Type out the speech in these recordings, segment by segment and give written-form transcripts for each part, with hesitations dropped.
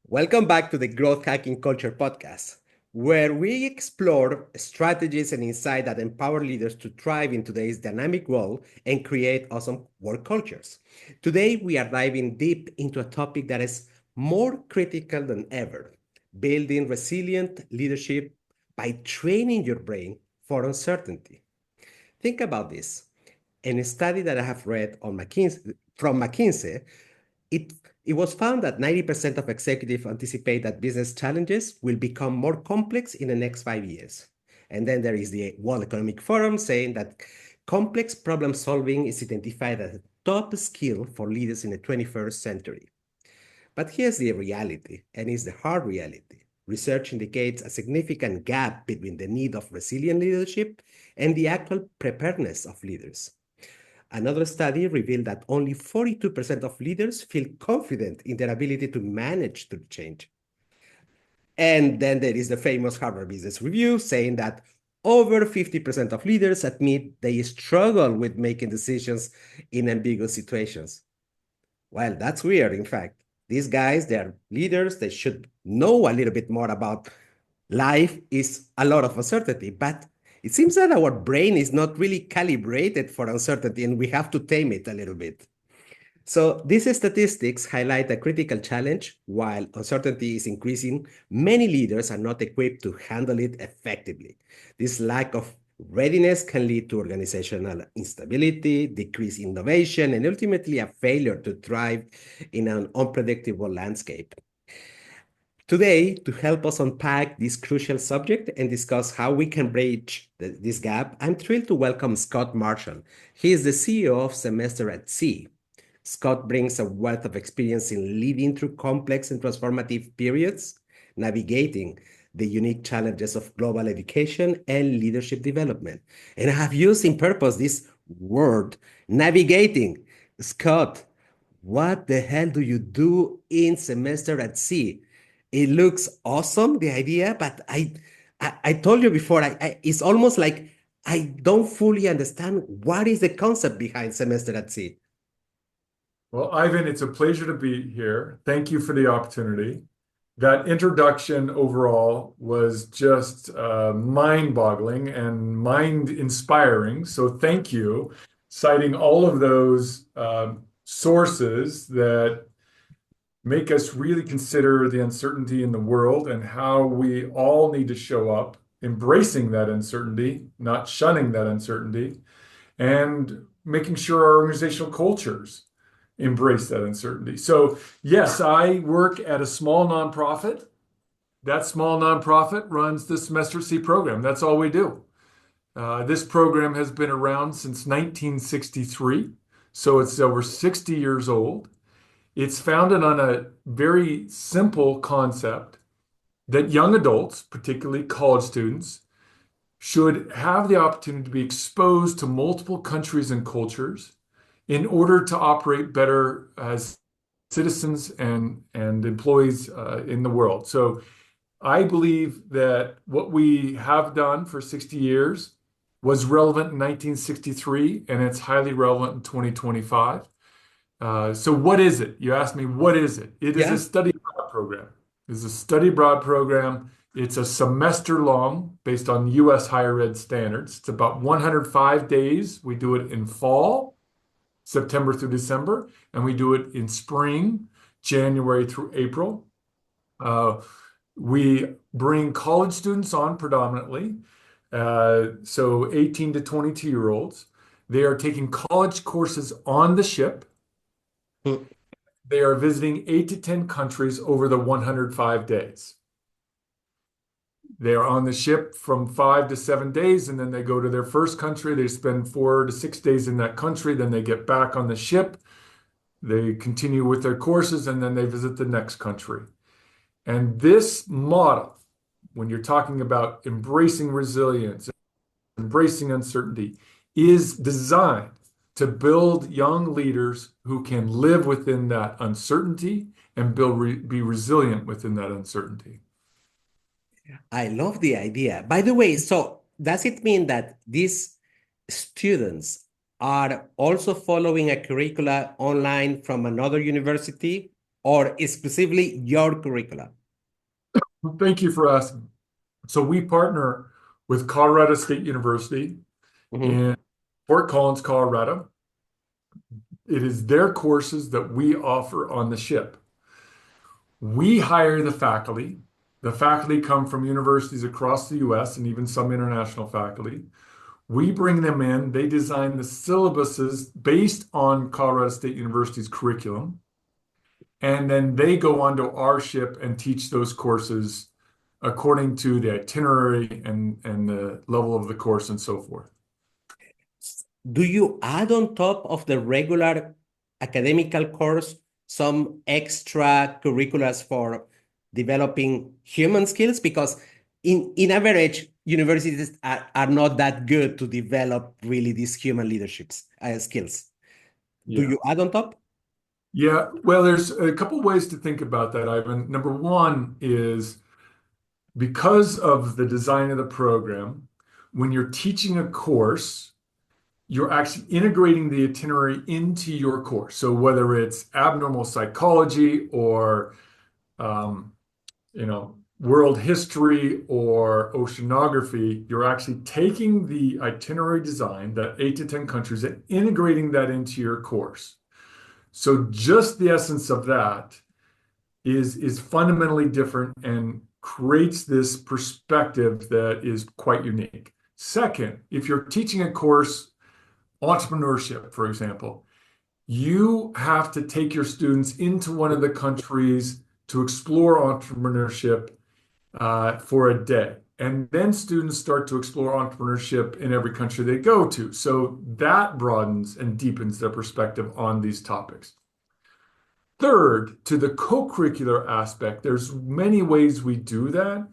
Welcome back to the Growth Hacking Culture podcast, where we explore strategies and insight that empower leaders to thrive in today's dynamic world and create awesome work cultures. Today, we are diving deep into a topic that is more critical than ever: building resilient leadership by training your brain for uncertainty. Think about this. In a study that I have read on McKinsey, it, it was found that 90% of executives anticipate that business challenges will become more complex in the next 5 years. And then there is the World Economic Forum saying that complex problem solving is identified as a top skill for leaders in the 21st century. But here's the reality, and it's the hard reality. Research indicates a significant gap between the need of resilient leadership and the actual preparedness of leaders. Another study revealed that only 42% of leaders feel confident in their ability to manage through change. And then there is the famous Harvard Business Review saying that over 50% of leaders admit they struggle with making decisions in ambiguous situations. Well, that's weird, in fact. These guys, they're leaders, they should know a little bit more about life is a lot of uncertainty, but it seems that our brain is not really calibrated for uncertainty and we have to tame it a little bit. So these statistics highlight a critical challenge. While uncertainty is increasing, many leaders are not equipped to handle it effectively. This lack of readiness can lead to organizational instability, decreased innovation, and ultimately a failure to thrive in an unpredictable landscape. Today, to help us unpack this crucial subject and discuss how we can bridge this gap, I'm thrilled to welcome Scott Marshall. He is the CEO of Semester at Sea. Scott brings a wealth of experience in leading through complex and transformative periods, navigating the unique challenges of global education and leadership development. And I have used in purpose this word, navigating. Scott, what the hell do you do in Semester at Sea? It looks awesome, the idea, but I told you before, it's almost like I don't fully understand what is the concept behind Semester at Sea. Well, Ivan, it's a pleasure to be here. Thank you for the opportunity. That introduction overall was just mind-boggling and mind-inspiring. So thank you, citing all of those sources that make us really consider the uncertainty in the world and how we all need to show up, embracing that uncertainty, not shunning that uncertainty, and making sure our organizational cultures embrace that uncertainty. So, yes, I work at a small nonprofit. That small nonprofit runs the Semester C program. That's all we do. This program has been around since 1963, so it's over 60 years old. It's founded on a very simple concept that young adults, particularly college students, should have the opportunity to be exposed to multiple countries and cultures in order to operate better as citizens and employees in the world. So I believe that what we have done for 60 years was relevant in 1963, and it's highly relevant in 2025. So what is it? You asked me, what is it? It is a Yeah. study abroad program. It's a study abroad program. It's a semester long based on US higher ed standards. It's about 105 days. We do it in fall, September through December, and we do it in spring, January through April. We bring college students on predominantly, so 18 to 22-year-olds. They are taking college courses on the ship. Hmm. They are visiting 8 to 10 countries over the 105 days. They are on the ship from 5 to 7 days, and then they go to their first country. They spend 4 to 6 days in that country. Then they get back on the ship. They continue with their courses, and then they visit the next country. And this model, when you're talking about embracing resilience, embracing uncertainty, is designed to build young leaders who can live within that uncertainty and be resilient within that uncertainty. I love the idea. By the way, so does it mean that these students are also following a curricula online from another university? or exclusively your curricula? Thank you for asking. So we partner with Colorado State University Mhm. in Fort Collins, Colorado. It is their courses that we offer on the ship. We hire the faculty. The faculty come from universities across the US and even some international faculty. We bring them in. They design the syllabuses based on Colorado State University's curriculum. And then they go onto our ship and teach those courses according to the itinerary and the level of the course and so forth. Do you add on top of the regular academical course some extra curriculums for developing human skills? Because in average, universities are not that good to develop really these human leaderships skills. Do Yeah. you add on top? Yeah. Well, there's a couple ways to think about that, Ivan. Number one is because of the design of the program, when you're teaching a course, you're actually integrating the itinerary into your course. So whether it's abnormal psychology or um, world history or oceanography, you're actually taking the itinerary design, that 8 to 10 countries, and integrating that into your course. So just the essence of that is fundamentally different and creates this perspective that is quite unique. Second, if you're teaching a course, entrepreneurship, for example, you have to take your students into one of the countries to explore entrepreneurship for a day. And then students start to explore entrepreneurship in every country they go to. So that broadens and deepens their perspective on these topics. Third, to the co-curricular aspect, there's many ways we do that.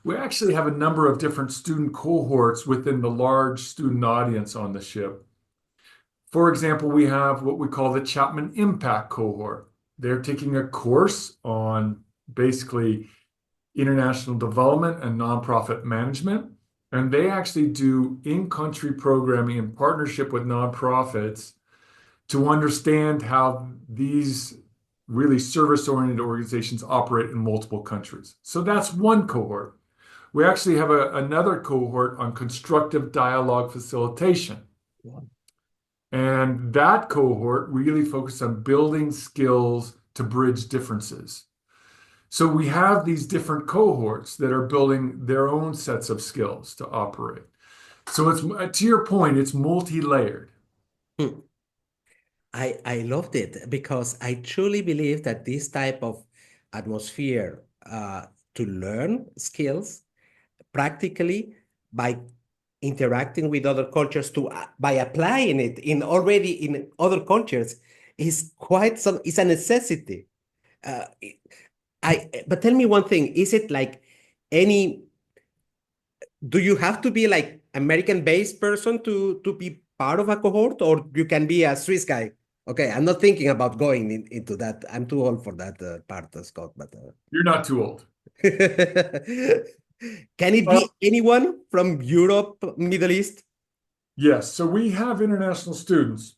We actually have a number of different student cohorts within the large student audience on the ship. For example, we have what we call the Chapman Impact cohort. They're taking a course on basically international development and nonprofit management. And they actually do in-country programming in partnership with nonprofits to understand how these really service-oriented organizations operate in multiple countries. So that's one cohort. We actually have another cohort on constructive dialogue facilitation. And that cohort really focused on building skills to bridge differences. So we have these different cohorts that are building their own sets of skills to operate. So it's to your point, it's multi-layered. Hmm. I loved it because I truly believe that this type of atmosphere to learn skills practically by interacting with other cultures to by applying it in already in other cultures is quite some is a necessity. Uh, but tell me one thing, is it like any do you have to be like American based person to be part of a cohort, or you can be a Swiss guy? Okay, I'm not thinking about going into that. I'm too old for that part, Scott. But You're not too old. can it Well, be anyone from Europe, Middle East? yes. So we have international students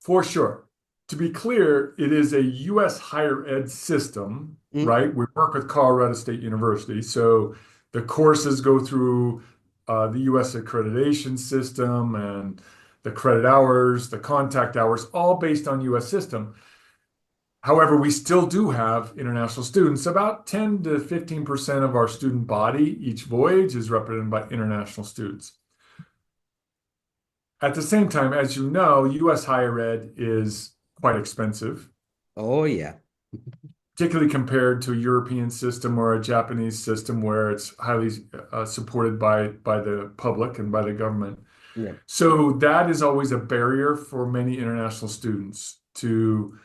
for sure. To be clear, it is a U.S. higher ed system, Mm. right? We work with Colorado State University. So the courses go through the U.S. accreditation system and the credit hours, the contact hours, all based on U.S. system. However, we still do have international students. About 10 to 15% of our student body each voyage is represented by international students. At the same time, as you know, US higher ed is quite expensive, Oh yeah, particularly compared to a European system or a Japanese system where it's highly supported by the public and by the government. yeah. So that is always a barrier for many international students to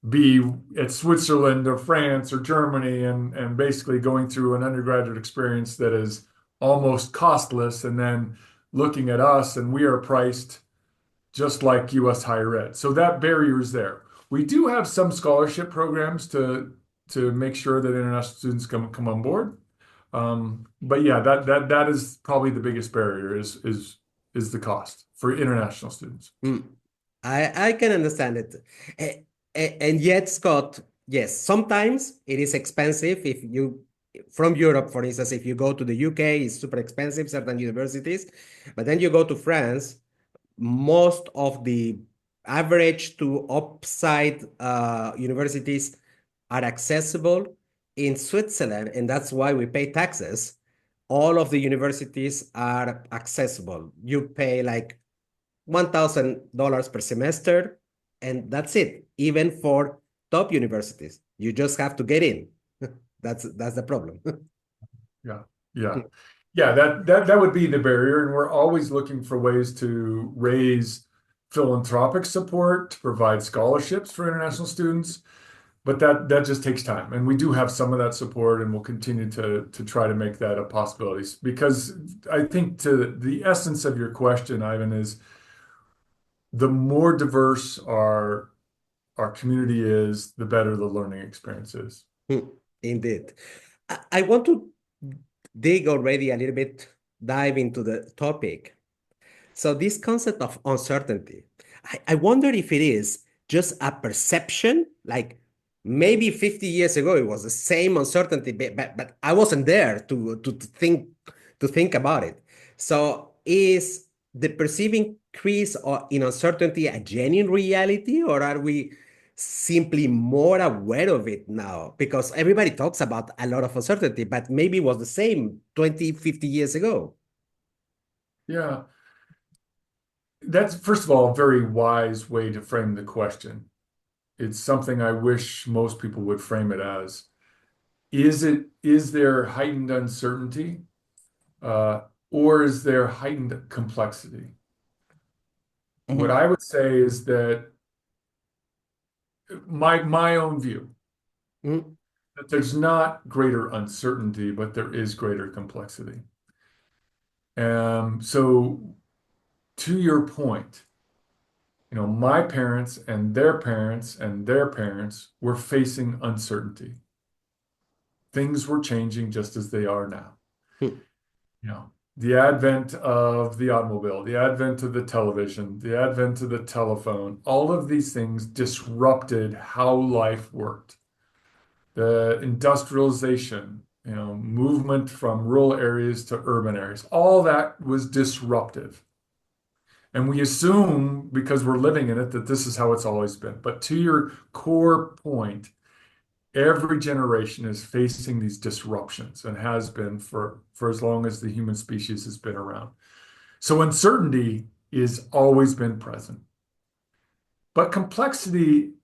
be at Switzerland or France or Germany and basically going through an undergraduate experience that is almost costless and then looking at us and we are priced just like US higher ed. So that barrier is there. We do have some scholarship programs to make sure that international students come on board. But yeah, that is probably the biggest barrier is the cost for international students. Mm. I can understand it. And yet, Scott, Yes, sometimes it is expensive if you from Europe, for instance, if you go to the UK, it's super expensive, certain universities. But then you go to France, most of the average to upside universities are accessible in Switzerland, and that's why we pay taxes. All of the universities are accessible. You pay like $1,000 per semester, and that's it. Even for top universities, you just have to get in. That's the problem. Yeah, yeah, yeah. That would be the barrier, and we're always looking for ways to raise philanthropic support to provide scholarships for international students. But that just takes time, and we do have some of that support, and we'll continue to try to make that a possibility. Because I think to the essence of your question, Ivan, is the more diverse our community is, the better the learning experience is. Indeed. I want to dig already a little bit, dive into the topic. So this concept of uncertainty, I wonder if it is just a perception, like maybe 50 years ago it was the same uncertainty, but I wasn't there to think about it. So is the perceived increase in uncertainty a genuine reality, or are we simply more aware of it now? Because everybody talks about a lot of uncertainty, but maybe it was the same 20, 50 years ago. Yeah, that's first of all a very wise way to frame the question. It's something I wish most people would frame it as. Is there heightened uncertainty, uh, or is there heightened complexity? What Mhm. I would say is that my own view Mhm. that there's not greater uncertainty, but there is greater complexity. So to your point, my parents and their parents and their parents were facing uncertainty. Things were changing just as they are now. Mhm. You know, the advent of the automobile, the advent of the television, the advent of the telephone, all of these things disrupted how life worked. The industrialization, movement from rural areas to urban areas, all that was disruptive. And we assume because we're living in it that this is how it's always been. But to your core point, every generation is facing these disruptions and has been for as long as the human species has been around. So uncertainty is always been present. But complexity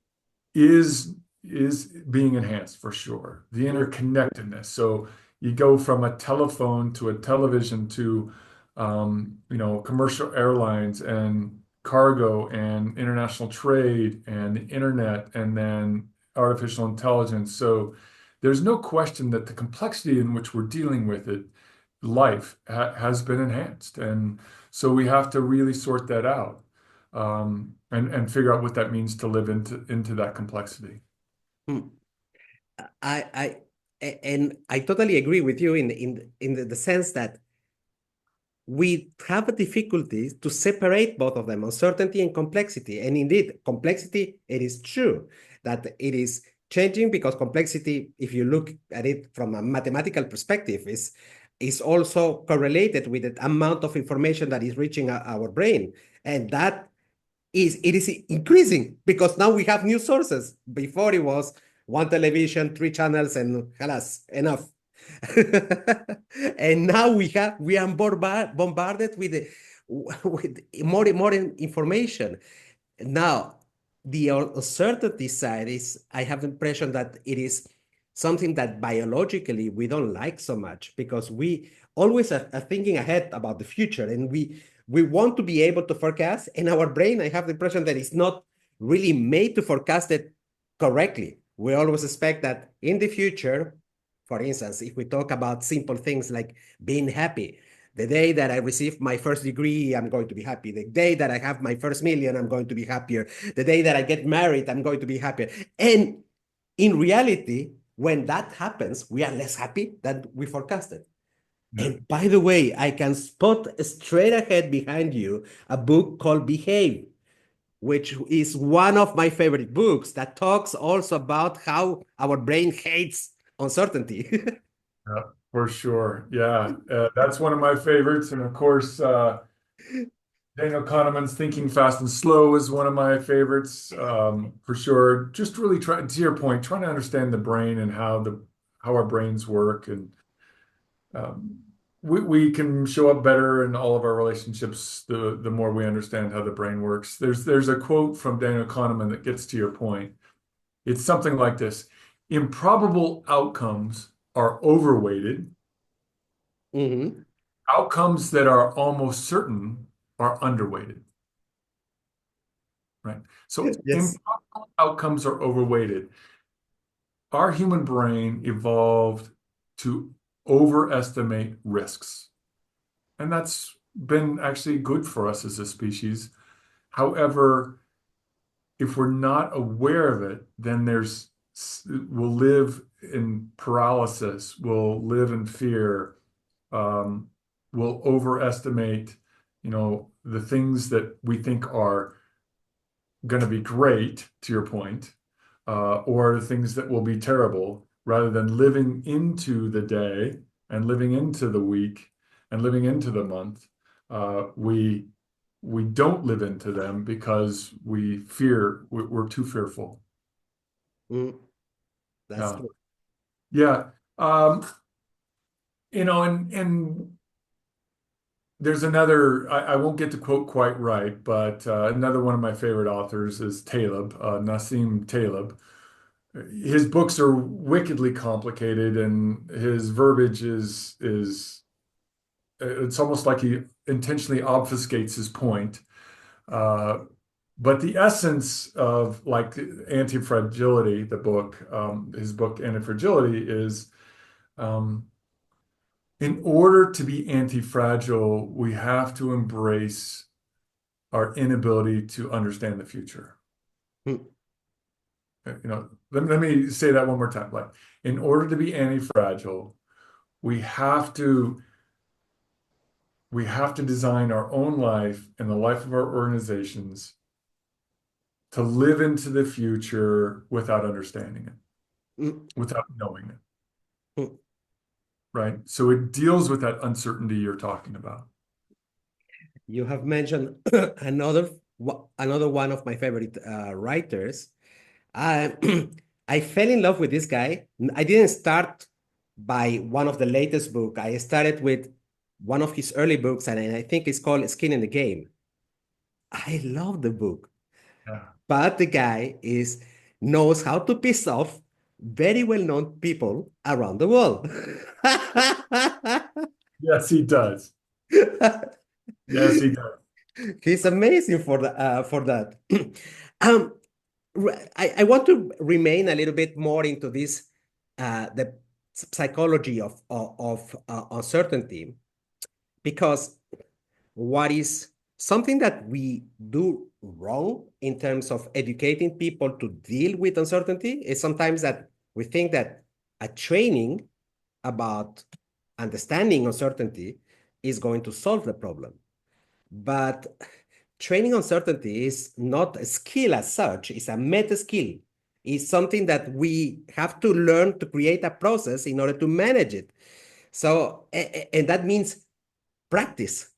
is is being enhanced for sure. The interconnectedness. So you go from a telephone to a television to commercial airlines and cargo and international trade and the internet and then artificial intelligence. So there's no question that the complexity in which we're dealing with it, life has been enhanced. And so we have to really sort that out and figure out what that means to live into that complexity. Hmm. And I totally agree with you in the sense that we have a difficulty to separate both of them, uncertainty and complexity. And indeed, complexity, it is true that it is changing because complexity, if you look at it from a mathematical perspective, is also correlated with the amount of information that is reaching our brain. And that it is increasing because now we have new sources. Before it was one television, three channels, and halas, enough. And now we are bombarded with more information. Now, the uncertainty side is, I have the impression that it is something that biologically we don't like so much because we always are thinking ahead about the future, and we want to be able to forecast. And our brain, I have the impression that it's not really made to forecast it correctly. We always expect that in the future, for instance, if we talk about simple things like being happy, the day that I receive my first degree, I'm going to be happy. The day that I have my first million, I'm going to be happier. The day that I get married, I'm going to be happier. And in reality, when that happens, we are less happy than we forecasted. Yeah. And by the way, I can spot straight ahead behind you a book called Behave, which is one of my favorite books that talks also about how our brain hates uncertainty. Yeah, for sure. Yeah, that's one of my favorites. And of course, Daniel Kahneman's Thinking Fast and Slow is one of my favorites, for sure. Just really try, to your point, trying to understand the brain and how our brains work, and um, we can show up better in all of our relationships the more we understand how the brain works. There's a quote from Daniel Kahneman that gets to your point. It's something like this: improbable outcomes are overweighted. Mhm. Outcomes that are almost certain are underweighted, right? So Yes. improbable outcomes are overweighted. Our human brain evolved to overestimate risks, and that's been actually good for us as a species. However, if we're not aware of it, then we'll live in paralysis, we'll live in fear, um, we'll overestimate, the things that we think are going to be great, to your point, or the things that will be terrible, rather than living into the day and living into the week and living into the month. We don't live into them because we're too fearful. Mm, that's Yeah. true. Yeah. Um, and there's another, I won't get the quote quite right, but another one of my favorite authors is Nassim Taleb. His books are wickedly complicated, and his verbiage is it's almost like he intentionally obfuscates his point. Uh, but the essence of, like, Anti-Fragility, the book, his book Anti-Fragility, is um, in order to be anti-fragile, we have to embrace our inability to understand the future. Mm, Let me say that one more time. Like, in order to be anti-fragile, we have to we have to design our own life and the life of our organizations to live into the future without understanding it, mm, without knowing it, mm. right? So it deals with that uncertainty you're talking about. You have mentioned another one of my favorite writers. I I fell in love with this guy. I didn't start by one of the latest book. I started with one of his early books, and I think it's called Skin in the Game. I love the book, Yeah. but the guy is knows how to piss off very well-known people around the world. Yes, he does. Yes, he does. He's amazing for that. um, I want to remain a little bit more into this the psychology of uncertainty, because what is something that we do wrong in terms of educating people to deal with uncertainty is sometimes that we think that a training about understanding uncertainty is going to solve the problem. But training uncertainty is not a skill as such, it's a meta skill. It's something that we have to learn to create a process in order to manage it. So, and that means practice.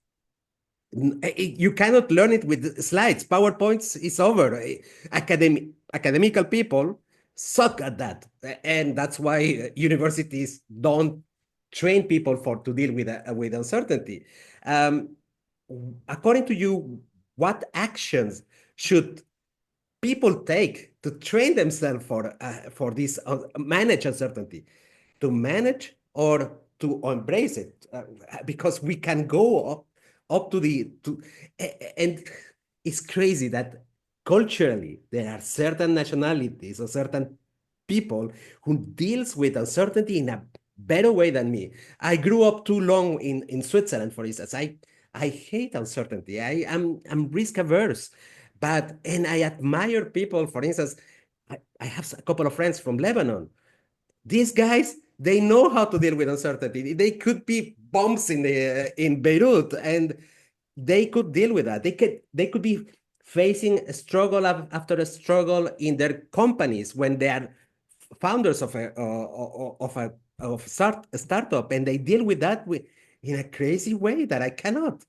You cannot learn it with slides. PowerPoints is over. Academical people suck at that, and that's why universities don't train people for to deal with uncertainty. Um, According to you, what actions should people take to train themselves for this manage uncertainty, to manage or to embrace it, because we can go up to the to and it's crazy that culturally there are certain nationalities or certain people who deals with uncertainty in a better way than me. I grew up too long in Switzerland, for instance. I hate uncertainty. I'm risk averse, but and I admire people. For instance, I have a couple of friends from Lebanon. These guys, they know how to deal with uncertainty. They could be bombs in Beirut, and they could deal with that. They could be facing a struggle after a struggle in their companies when they are founders of a startup, and they deal with that in a crazy way that I cannot.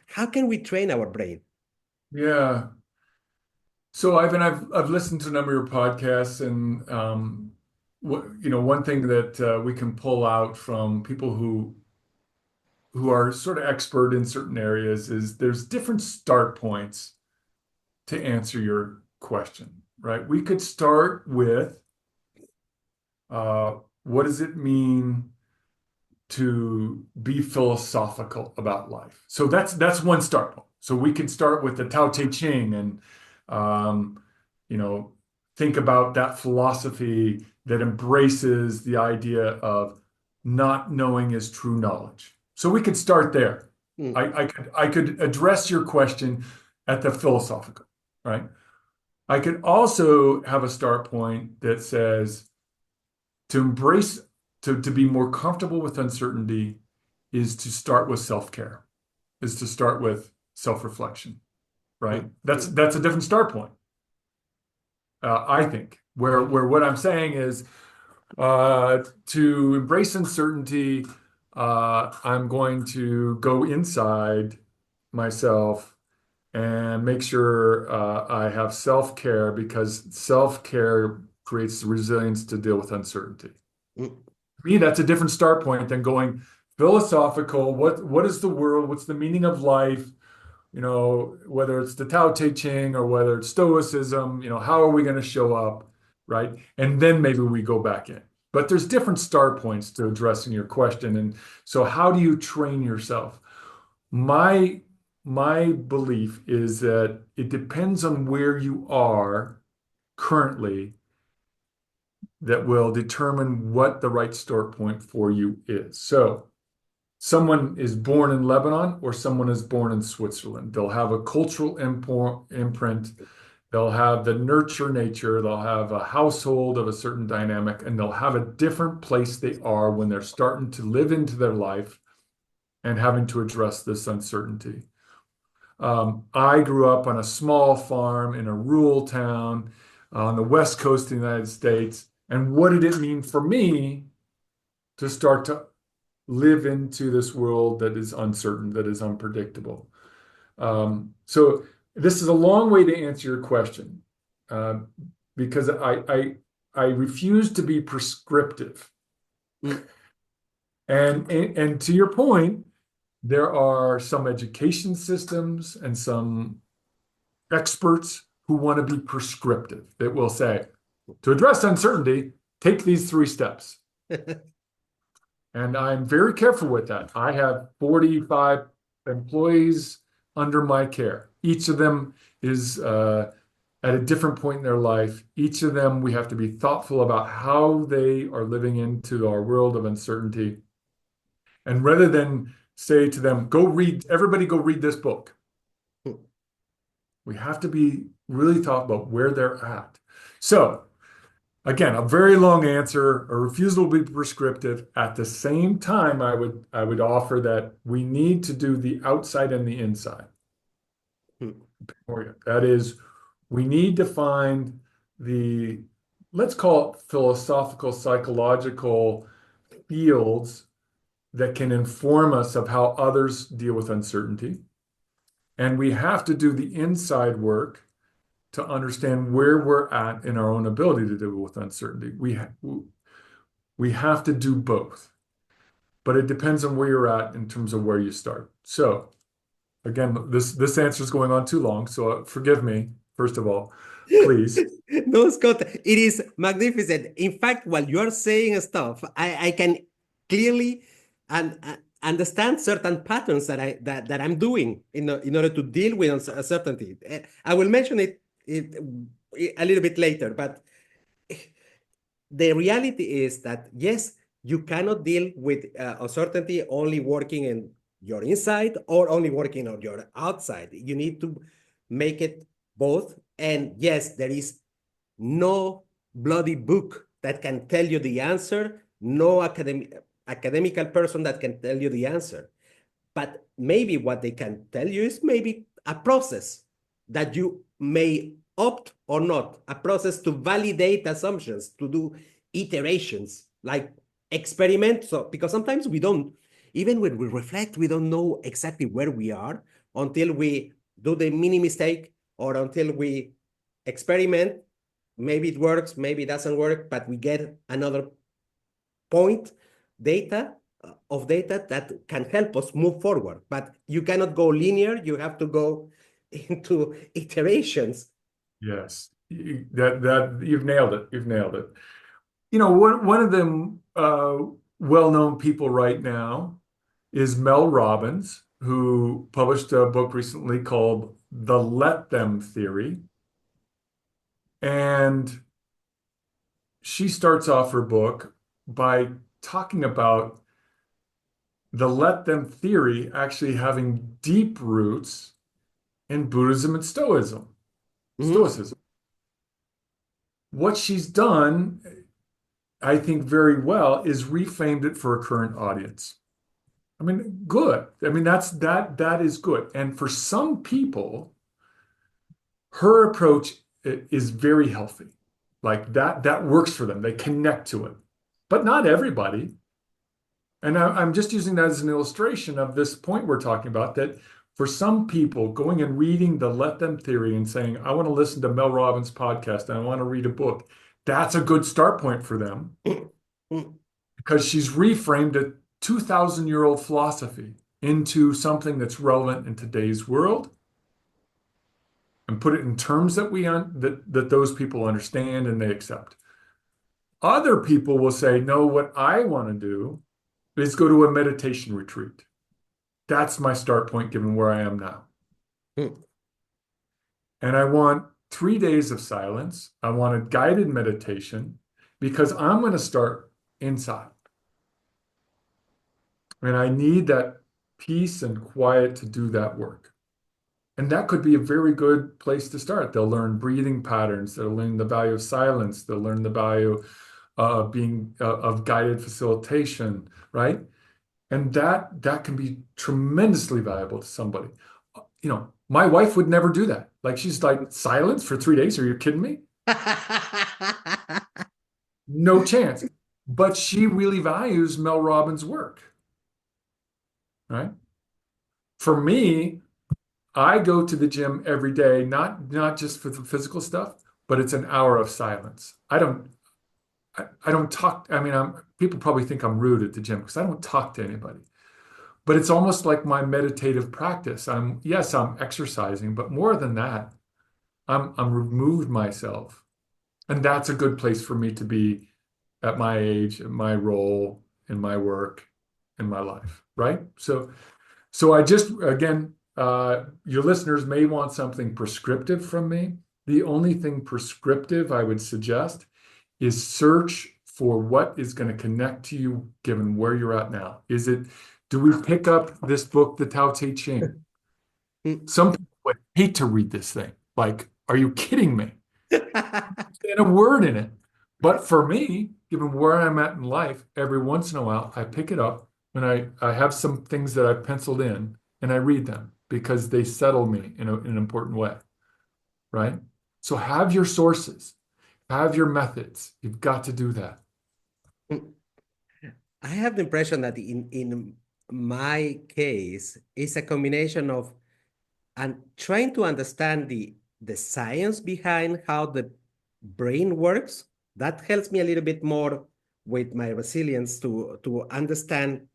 How can we train our brain? Yeah. So Ivan, I've listened to a number of your podcasts, and one thing that we can pull out from people who are sort of expert in certain areas is there's different start points to answer your question, right? We could start with what does it mean to be philosophical about life? So that's one start point. So we can start with the Tao Te Ching and um, you know think about that philosophy that embraces the idea of not knowing is true knowledge. So we could start there. Mm, I could address your question at the philosophical, right? I could also have a start point that says to embrace, to be more comfortable with uncertainty is to start with self-care, is to start with self-reflection, right? mm, That's a different start point, I think, where what I'm saying is to embrace uncertainty, I'm going to go inside myself and make sure I have self-care because self-care creates the resilience to deal with uncertainty. mm, To me, that's a different start point than going philosophical. What is the world? What's the meaning of life? Whether it's the Tao Te Ching or whether it's Stoicism, how are we going to show up, right? And then maybe we go back in. But there's different start points to addressing your question. And so how do you train yourself? My my belief is that it depends on where you are currently that will determine what the right start point for you is. So someone is born in Lebanon or someone is born in Switzerland. They'll have a cultural imprint. They'll have the nurture nature. They'll have a household of a certain dynamic, and they'll have a different place they are when they're starting to live into their life and having to address this uncertainty. I grew up on a small farm in a rural town on the west coast of the United States. And what did it mean for me to start to live into this world that is uncertain, that is unpredictable? So this is a long way to answer your question uh, because I refuse to be prescriptive. mm. And to your point, there are some education systems and some experts who want to be prescriptive that will say, to address uncertainty, take these 3 steps. And I'm very careful with that. I have 45 employees under my care. Each of them is at a different point in their life. Each of them, we have to be thoughtful about how they are living into our world of uncertainty. And rather than say to them, everybody go read this book, we have to be really thoughtful about where they're at. So, again, a very long answer, a refusal to be prescriptive. At the same time, I would offer that we need to do the outside and the inside. That is, we need to find the, let's call it philosophical, psychological fields that can inform us of how others deal with uncertainty. And we have to do the inside work to understand where we're at in our own ability to deal with uncertainty. We have to do both, but it depends on where you're at in terms of where you start. So again, this answer is going on too long, so forgive me, first of all, please. No, Scott, it is magnificent. In fact, while you're saying stuff, I can clearly and understand certain patterns that I'm doing in order to deal with uncertainty. I will mention it a little bit later, but the reality is that yes, you cannot deal with uncertainty only working in your inside or only working on your outside. You need to make it both. And yes, there is no bloody book that can tell you the answer, no academical person that can tell you the answer. But maybe what they can tell you is maybe a process. that you may opt or not, a process to validate assumptions, to do iterations, like experiment. So, because sometimes we don't, even when we reflect, we don't know exactly where we are until we do the mini mistake or until we experiment. Maybe it works, maybe it doesn't work, but we get another point data of data that can help us move forward. But you cannot go linear. You have to go into iterations. Yes, that you've nailed it. You've nailed it. You know, one of the well-known people right now is Mel Robbins, who published a book recently called The Let Them Theory. And she starts off her book by talking about the let them theory actually having deep roots in Buddhism and Stoicism. Mhm. Stoicism. What she's done, I think, very well, is reframed it for a current audience. I mean, good. I mean, that is good. And for some people, her approach is very healthy. Like that works for them. They connect to it. But not everybody. And I'm just using that as an illustration of this point we're talking about, that for some people, going and reading the Let Them theory and saying, I want to listen to Mel Robbins' podcast and I want to read a book, that's a good start point for them because she's reframed a 2,000-year-old philosophy into something that's relevant in today's world and put it in terms that that those people understand and they accept. Other people will say, no, what I want to do is go to a meditation retreat. That's my start point given where I am now. And I want 3 days of silence. I want a guided meditation because I'm going to start inside. And I need that peace and quiet to do that work. And that could be a very good place to start. They'll learn breathing patterns. They'll learn the value of silence. They'll learn the value of being of guided facilitation, right? And that can be tremendously valuable to somebody. You know, my wife would never do that. Like she's like, silence for 3 days? Are you kidding me? No chance. But she really values Mel Robbins' work, right? For me, I go to the gym every day, not just for the physical stuff, but it's an hour of silence. I don't talk. I mean, people probably think I'm rude at the gym because I don't talk to anybody. But it's almost like my meditative practice. Yes, I'm exercising, but more than that, I'm removed myself. And that's a good place for me to be at my age, in my role, in my work, in my life, right? So I just, again, your listeners may want something prescriptive from me. The only thing prescriptive I would suggest is search for what is going to connect to you given where you're at now. Do we pick up this book, The Tao Te Ching? Some people would hate to read this thing. Like, are you kidding me? And a word in it. But for me, given where I'm at in life, every once in a while I pick it up and I have some things that I've penciled in and I read them because they settle me in an important way, right? So have your sources, have your methods. You've got to do that. I have the impression that in my case, it's a combination of and trying to understand the science behind how the brain works. That helps me a little bit more with my resilience to understand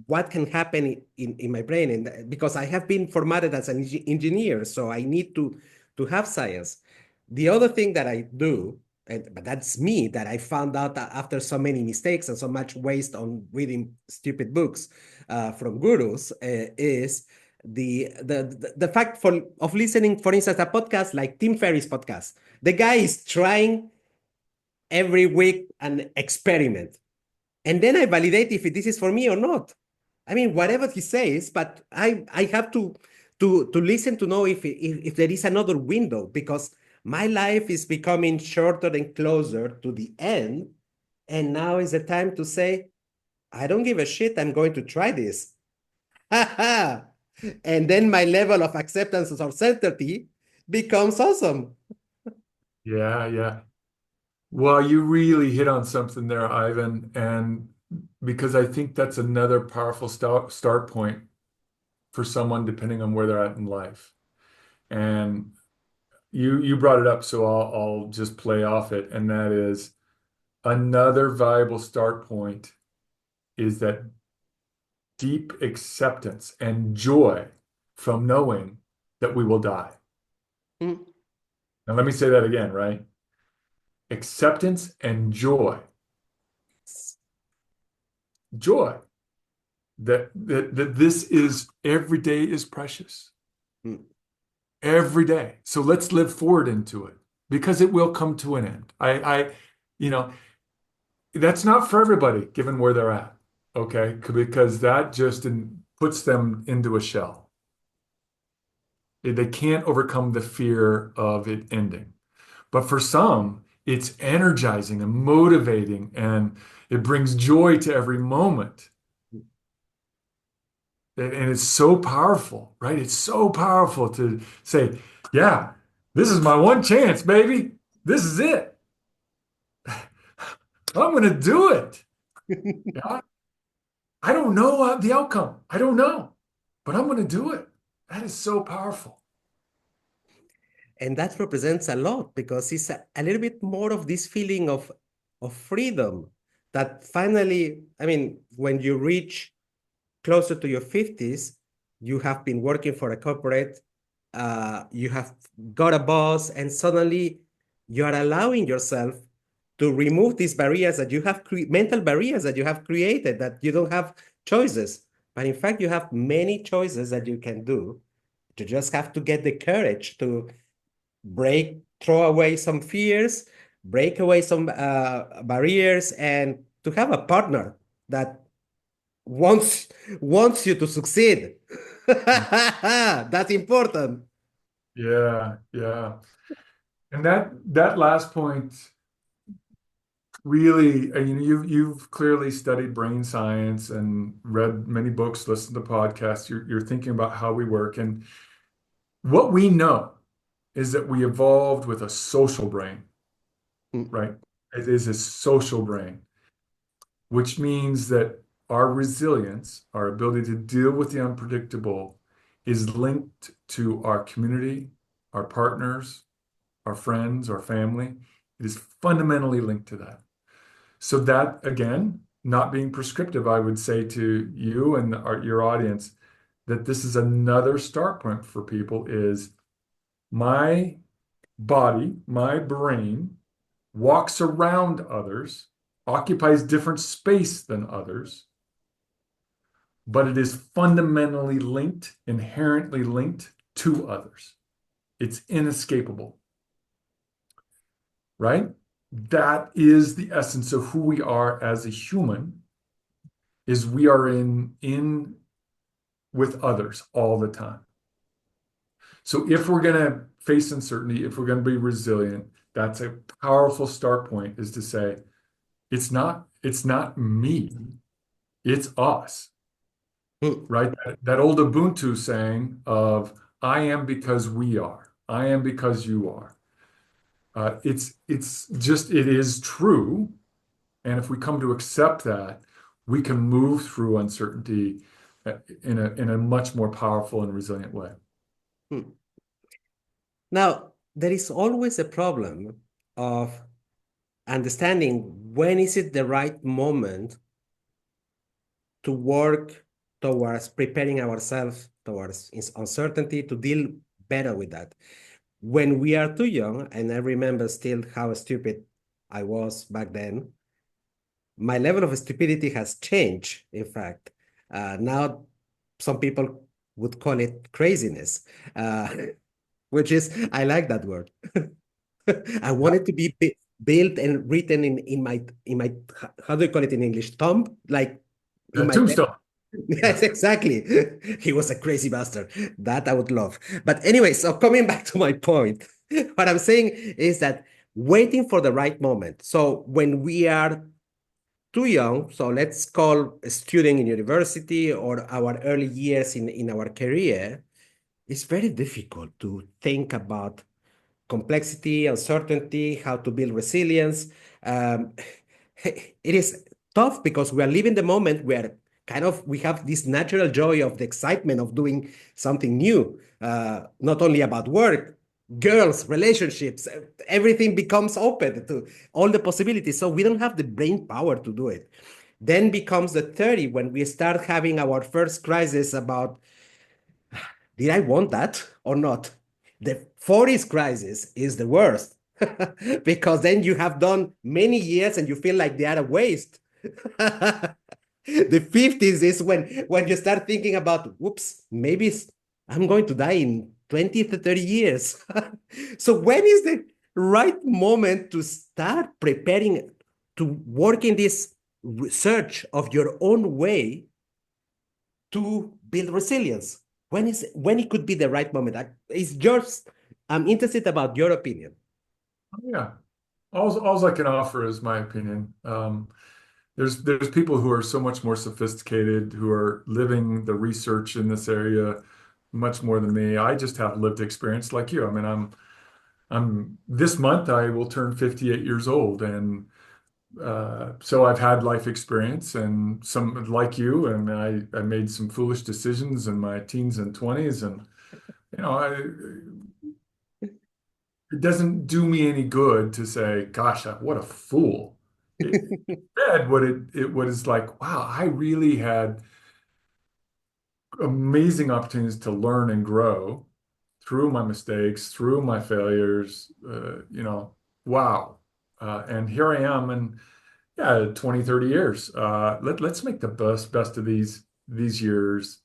what can happen in my brain. And because I have been formatted as an engineer, so I need to have science. The other thing that I do, but that's me, that I found out after so many mistakes and so much waste on reading stupid books from gurus, is the fact of listening, for instance, a podcast like Tim Ferriss' podcast. The guy is trying every week an experiment. And then I validate if this is for me or not. I mean, whatever he says, but I have to listen to know if there is another window, because my life is becoming shorter and closer to the end. And now is the time to say, I don't give a shit. I'm going to try this. And then my level of acceptance or certainty becomes awesome. Yeah, yeah. Well, you really hit on something there, Ivan, and because I think that's another powerful start point for someone depending on where they're at in life. And you brought it up, so I'll just play off it, and that is another valuable start point is that deep acceptance and joy from knowing that we will die. Mm. Now, let me say that again, right? Acceptance and joy. Joy that this is every day is precious. Mm. Every day. So let's live forward into it because it will come to an end. You know, that's not for everybody given where they're at. Okay. Because that just puts them into a shell. They can't overcome the fear of it ending. But for some, it's energizing and motivating and it brings joy to every moment. And it's so powerful, right? It's so powerful to say, yeah, this is my one chance, baby. This is it. I'm going to do it. Yeah. I don't know the outcome. I don't know, but I'm going to do it. That is so powerful. And that represents a lot because it's a little bit more of this feeling of freedom that finally, I mean, when you reach closer to your 50s, you have been working for a corporate, you have got a boss, and suddenly you are allowing yourself to remove these barriers that you have, mental barriers that you have created, that you don't have choices. But in fact, you have many choices that you can do. You just have to get the courage to throw away some fears, break away some barriers, and to have a partner that wants wants you to succeed. That's important. Yeah, yeah. And that last point really, you've clearly studied brain science and read many books, listened to podcasts. You're thinking about how we work. And what we know is that we evolved with a social brain, Mm. right? It is a social brain, which means that our resilience, our ability to deal with the unpredictable, is linked to our community, our partners, our friends, our family. It is fundamentally linked to that. So that, again, not being prescriptive, I would say to you and your audience that this is another start point for people is my body, my brain walks around others, occupies different space than others, but it is fundamentally linked, inherently linked to others. It's inescapable, right? That is the essence of who we are as a human, is we are in with others all the time. So if we're going to face uncertainty, if we're going to be resilient, that's a powerful start point is to say, it's not me, it's us, Mm. right? That old Ubuntu saying of I am because we are, I am because you are. It's just it is true, and if we come to accept that, we can move through uncertainty in a much more powerful and resilient way. Mm. Now, there is always a problem of understanding when is it the right moment to work towards preparing ourselves towards uncertainty to deal better with that. When we are too young, and I remember still how stupid I was back then, my level of stupidity has changed, in fact. Now, some people would call it craziness, uh, which is, I like that word. I want Yeah. it to be built and written in my, how do you call it in English? Thumb, like in my desk. Tombstone. Yes, exactly. He was a crazy bastard. That I would love. But anyway, so coming back to my point, what I'm saying is that waiting for the right moment. So when we are too young, so let's call a student in university or our early years in our career, it's very difficult to think about complexity, uncertainty, how to build resilience. Um, it is tough because we are living the moment where kind of we have this natural joy of the excitement of doing something new, not only about work, girls, relationships, everything becomes open to all the possibilities. So we don't have the brain power to do it. Then becomes the 30 when we start having our first crisis about did I want that or not? The 40s crisis is the worst because then you have done many years and you feel like they are a waste. The 50s is when you start thinking about, whoops, maybe I'm going to die in 20 to 30 years. So when is the right moment to start preparing to work in this research of your own way to build resilience? When it could be the right moment? It's just I'm interested about your opinion. Yeah. All I can offer is my opinion. There's people who are so much more sophisticated, who are living the research in this area much more than me. I just have lived experience like you. I mean, I'm this month I will turn 58 years old, and so I've had life experience, and some like you, and I made some foolish decisions in my teens and 20s, and you know, it doesn't do me any good to say, "Gosh, what a fool." Instead, what was like, wow, I really had amazing opportunities to learn and grow through my mistakes, through my failures. Wow. And here I am, and yeah, 20, 30 years. Let's make the best of these years.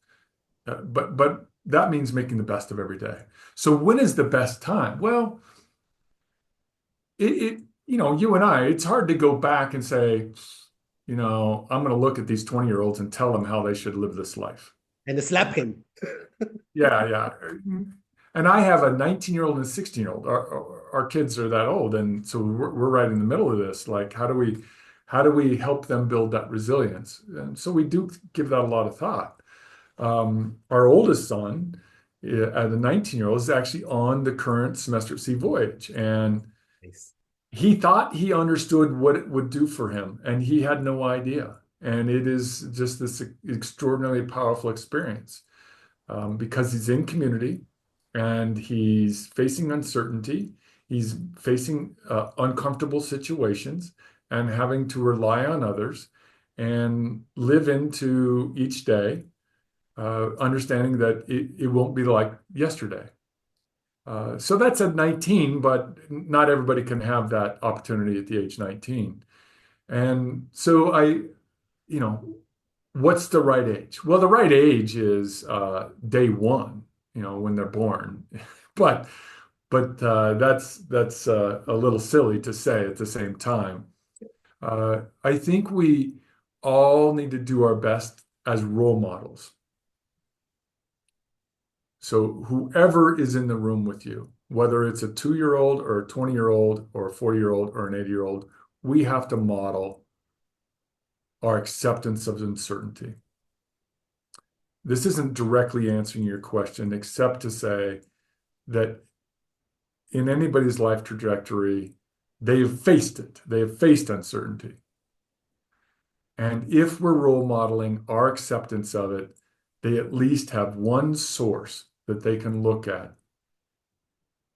But that means making the best of every day. So when is the best time? Well, you and I, it's hard to go back and say, I'm going to look at these 20-year-olds and tell them how they should live this life. And slap him. Yeah, yeah. And I have a 19-year-old and a 16-year-old. Our kids are that old, and so we're right in the middle of this. Like, how do we help them build that resilience? And so we do give that a lot of thought. Our oldest son, the 19-year-old, is actually on the current semester at sea voyage, and Nice. he thought he understood what it would do for him, and he had no idea. And it is just this extraordinarily powerful experience because he's in community and he's facing uncertainty. He's facing uncomfortable situations and having to rely on others and live into each day, understanding that it won't be like yesterday. So that's at 19, but not everybody can have that opportunity at the age 19. And so you know, what's the right age? Well, the right age is day one, when they're born. But that's a little silly to say at the same time. I think we all need to do our best as role models. So whoever is in the room with you, whether it's a 2-year-old or a 20-year-old or a 40-year-old or an 80-year-old, we have to model our acceptance of uncertainty. This isn't directly answering your question, except to say that in anybody's life trajectory, they've faced it. They have faced uncertainty. And if we're role modeling our acceptance of it, they at least have one source that they can look at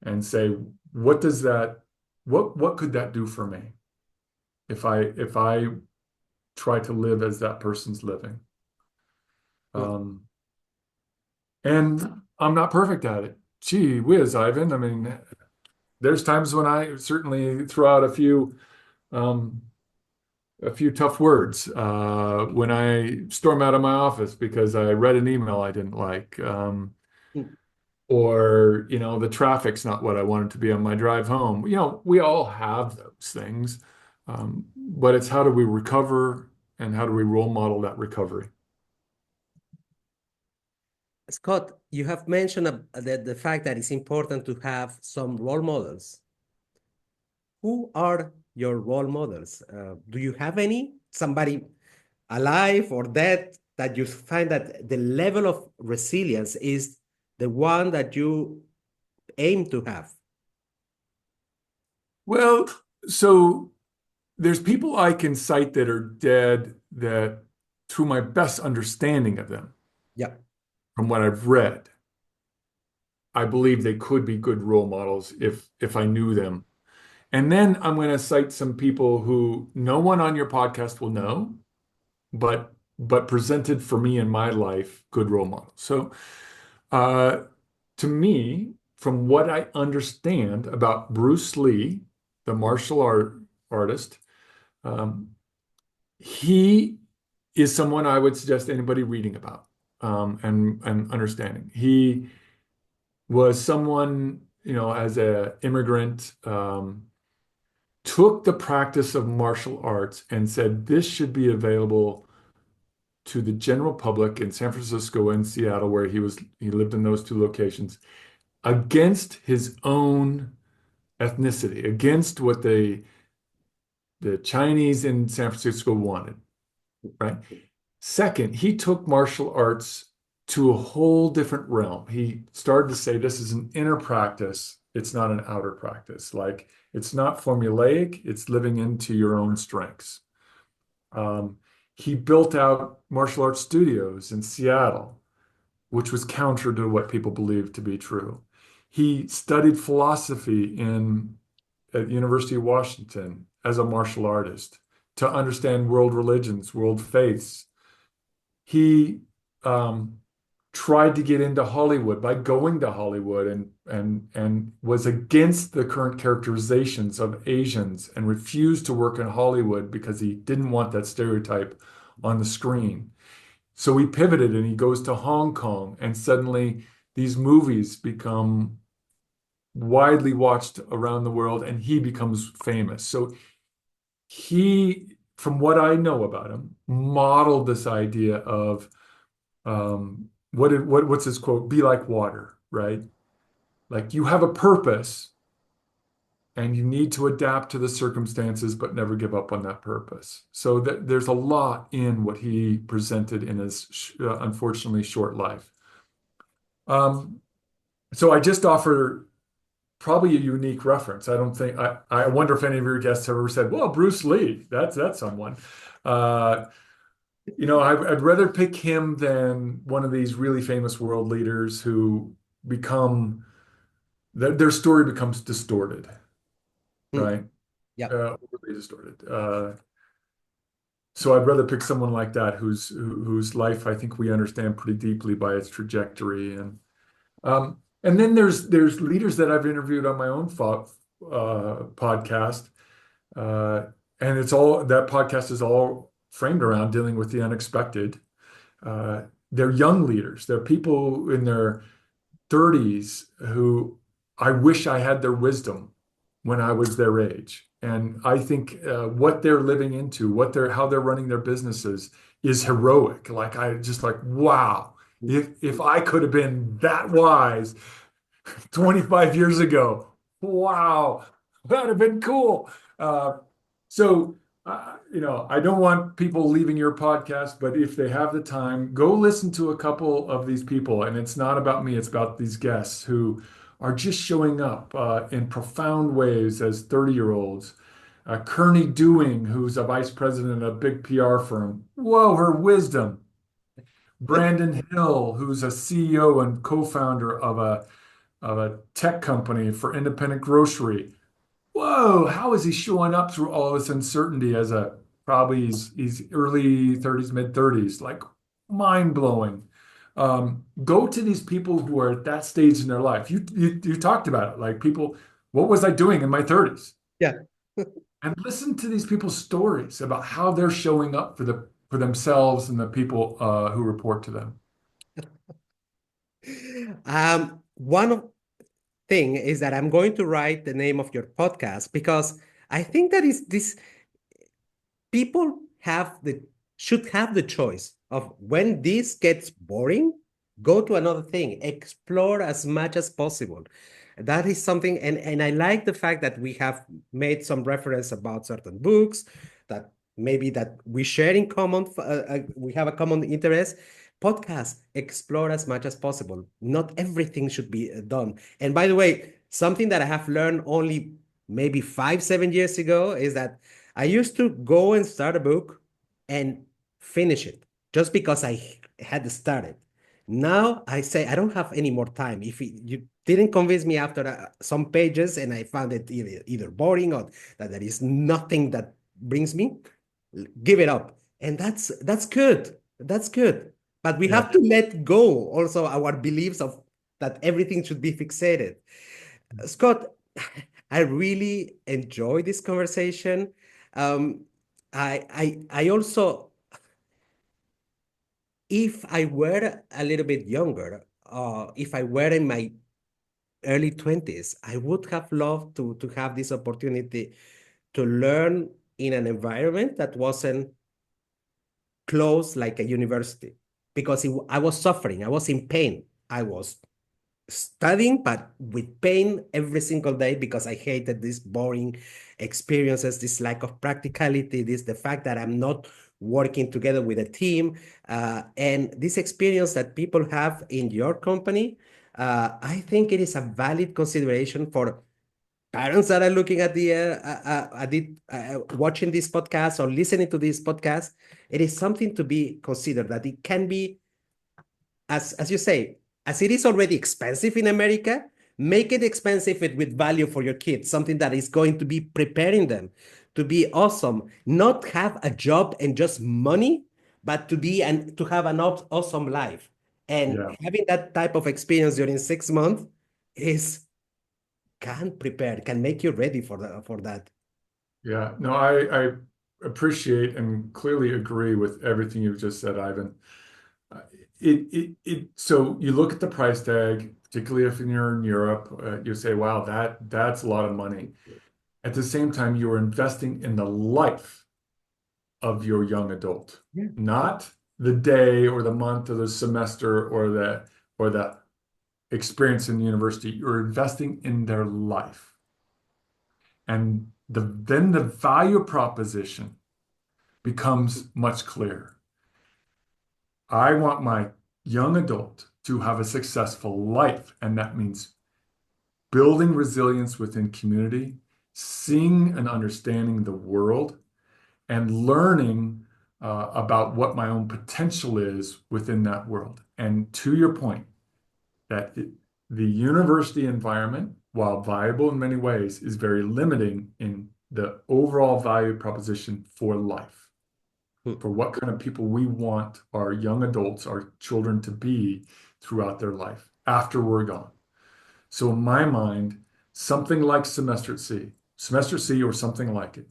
and say, what could that do for me if I try to live as that person's living? Um, and I'm not perfect at it. Gee whiz, Ivan. I mean, there's times when I certainly throw out um, a few tough words when I storm out of my office because I read an email I didn't like, or the traffic's not what I wanted to be on my drive home. We all have those things, but it's how do we recover and how do we role model that recovery? Scott, you have mentioned the fact that it's important to have some role models. Who are your role models? Do you have any? Somebody alive or dead that you find that the level of resilience is the one that you aim to have? Well, so there's people I can cite that are dead that, through my best understanding of them, Yeah. from what I've read, I believe they could be good role models if I knew them. And then I'm going to cite some people who no one on your podcast will know, but presented for me in my life good role models. So uh, to me, from what I understand about Bruce Lee, the martial artist, um, he is someone I would suggest anybody reading about and understanding. He was someone, as an immigrant, took the practice of martial arts and said this should be available to the general public in San Francisco and Seattle, where he lived in those two locations, against his own ethnicity, against what the Chinese in San Francisco wanted, right? Second, he took martial arts to a whole different realm. He started to say this is an inner practice. It's not an outer practice. Like it's not formulaic. It's living into your own strengths. Um, he built out martial arts studios in Seattle, which was counter to what people believed to be true. He studied philosophy at University of Washington as a martial artist to understand world religions, world faiths. He tried to get into Hollywood by going to Hollywood and was against the current characterizations of Asians and refused to work in Hollywood because he didn't want that stereotype on the screen. So he pivoted and he goes to Hong Kong, and suddenly these movies become widely watched around the world and he becomes famous. So he, from what I know about him, modeled this idea of what's his quote? Be like water, right? Like you have a purpose and you need to adapt to the circumstances, but never give up on that purpose. So there's a lot in what he presented in his unfortunately short life. Um, so I just offer probably a unique reference. I don't think I wonder if any of your guests have ever said, "Well, Bruce Lee, that's someone." Uh, I'd rather pick him than one of these really famous world leaders who become their story becomes distorted, Hmm. right? Yeah. Overly distorted. So I'd rather pick someone like that whose life I think we understand pretty deeply by its trajectory, and then there's leaders that I've interviewed on my own podcast, uh, and it's all that podcast is all framed around dealing with the unexpected. Uh, they're young leaders. They're people in their 30s who I wish I had their wisdom when I was their age. And I think what they're living into, how they're running their businesses is heroic. Like I just like, wow, if I could have been that wise 25 years ago, wow, that'd have been cool. Uh, I don't want people leaving your podcast, but if they have the time, go listen to a couple of these people. And it's not about me, it's about these guests who are just showing up in profound ways as 30-year-olds. Kearney Dewing, who's a vice president of a big PR firm. Whoa, her wisdom. Brandon Hill, who's a CEO and co-founder of a tech company for independent grocery. Whoa, how is he showing up through all this uncertainty as a probably he's early 30s, mid 30s, like mind blowing. Go to these people who are at that stage in their life. You talked about it, like people, what was I doing in my 30s? Yeah. And listen to these people's stories about how they're showing up for themselves and the people who report to them. One thing is that I'm going to write the name of your podcast because I think that is this people should have the choice of when this gets boring, go to another thing, explore as much as possible. That is something, and I like the fact that we have made some reference about certain books that maybe that we share in common, we have a common interest, podcast, explore as much as possible. Not everything should be done. And by the way, something that I have learned only maybe 5, 7 years ago is that I used to go and start a book and finish it just because I had started. Now I say I don't have any more time. If you didn't convince me after some pages and I found it either boring or that there is nothing that brings me, give it up. And that's good. That's good. But we Yeah. have to let go also our beliefs of that everything should be fixated. Scott, I really enjoy this conversation. Um, I also, if I were a little bit younger, if I were in my early 20s, I would have loved to have this opportunity to learn in an environment that wasn't close like a university because I was suffering. I was in pain. I was studying, but with pain every single day because I hated these boring experiences, this lack of practicality, this the fact that I'm not working together with a team, and this experience that people have in your company. I think it is a valid consideration for parents that are looking at watching this podcast or listening to this podcast. It is something to be considered that it can be, as you say, as it is already expensive in America, make it expensive with value for your kids, something that is going to be preparing them to be awesome, not have a job and just money, but to have an awesome life. And Yeah. having that type of experience during 6 months is can make you ready for that. Yeah. No, I appreciate and clearly agree with everything you've just said, Ivan. Uh, so you look at the price tag, particularly if you're in Europe, you say, wow, that's a lot of money. At the same time, you are investing in the life of your young adult, Yeah. not the day or the month or the semester or the experience in the university. You're investing in their life. And then the value proposition becomes much clearer. I want my young adult to have a successful life, and that means building resilience within community, seeing and understanding the world, and learning about what my own potential is within that world. And to your point, that the university environment, while viable in many ways, is very limiting in the overall value proposition for life, Hmm. for what kind of people we want our young adults, our children to be throughout their life after we're gone. So in my mind, something like semester C or something like it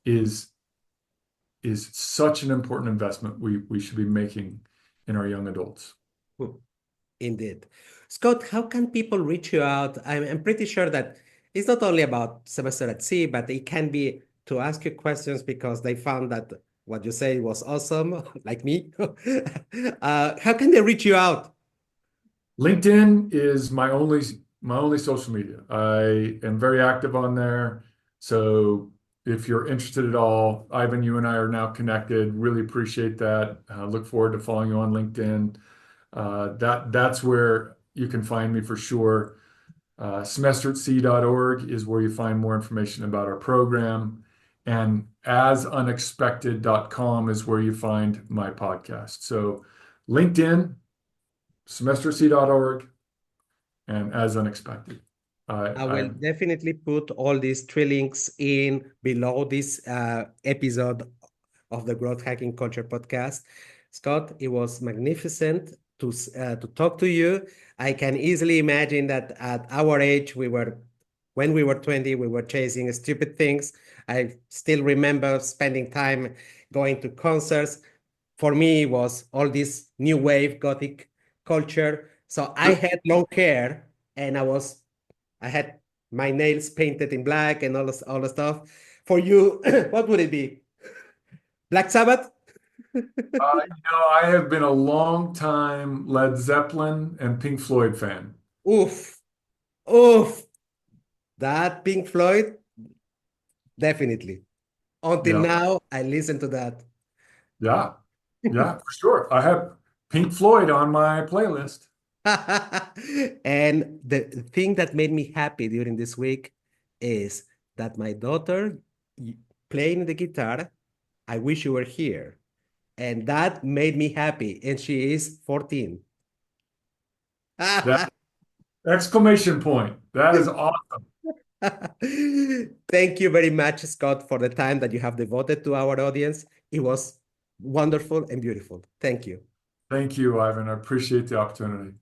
is is such an important investment we should be making in our young adults. Hmm. Indeed. Scott, how can people reach you out? I'm pretty sure that it's not only about semester at sea, but it can be to ask you questions because they found that what you say was awesome, like me. How can they reach you out? LinkedIn is my only social media. I am very active on there. So if you're interested at all, Ivan, you and I are now connected. Really appreciate that. Look forward to following you on LinkedIn. That's where you can find me for sure. Semesteratc.org is where you find more information about our program. And asunexpected.com is where you find my podcast. So LinkedIn, semesteratc.org, and as unexpected. I I will definitely put all these three links in below this episode of the Growth Hacking Culture podcast. Scott, it was magnificent to talk to you. I can easily imagine that at our age, when we were 20, we were chasing stupid things. I still remember spending time going to concerts. For me, it was all this new wave Gothic culture. So I had long hair and I had my nails painted in black and all the stuff. For you, what would it be? Black Sabbath? I have been a long time Led Zeppelin and Pink Floyd fan. Oof, oof. That Pink Floyd, definitely. Until Yeah, now, I listen to that. yeah, yeah, for sure. I have. Pink Floyd on my playlist. And the thing that made me happy during this week is that my daughter playing the guitar, I wish you were here. And that made me happy. And she is 14. That exclamation point. That is awesome. Thank you very much, Scott, for the time that you have devoted to our audience. It was wonderful and beautiful. Thank you. Thank you, Ivan. I appreciate the opportunity.